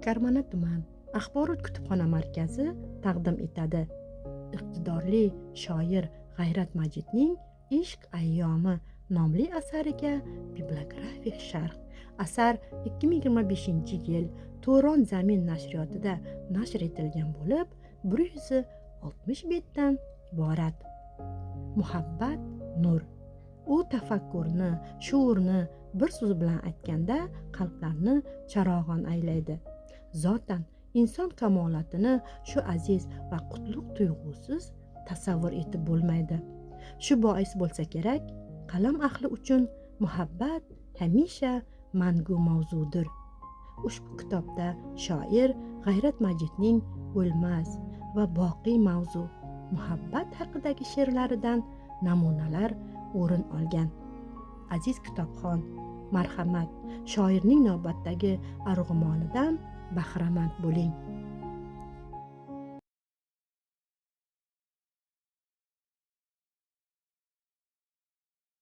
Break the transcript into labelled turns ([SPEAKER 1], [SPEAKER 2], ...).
[SPEAKER 1] Karmana tuman axborot kutubxona markazi taqdim etadi. Iqtidorli shoir G'ayrat Majidning Ishq ayyomi nomli asariga bibliografik sharh. Asar 2025-yil Turon Zamin nashriyotida nashr etilgan bo'lib, 160 betdan iborat. Muhabbat nur. U tafakkurni, shuurni bir so'z bilan aytganda qalblarni charog'on aylaydi. Zotan inson kamolotini shu aziz va qutlug' tuyg'usiz tasavvur etib bo'lmaydi. Shu bois bo'lsa kerak, qalam ahli uchun muhabbat hamisha mangu mavzudir. Ushbu kitobda shoir G'ayrat Majidning o'lmas va boqiy mavzu muhabbat haqidagi she'rlaridan namunalar o'rin olgan. Aziz kitobxon, marhamat, shoirning navbatdagi arg'umonidan bahramand bo'ling.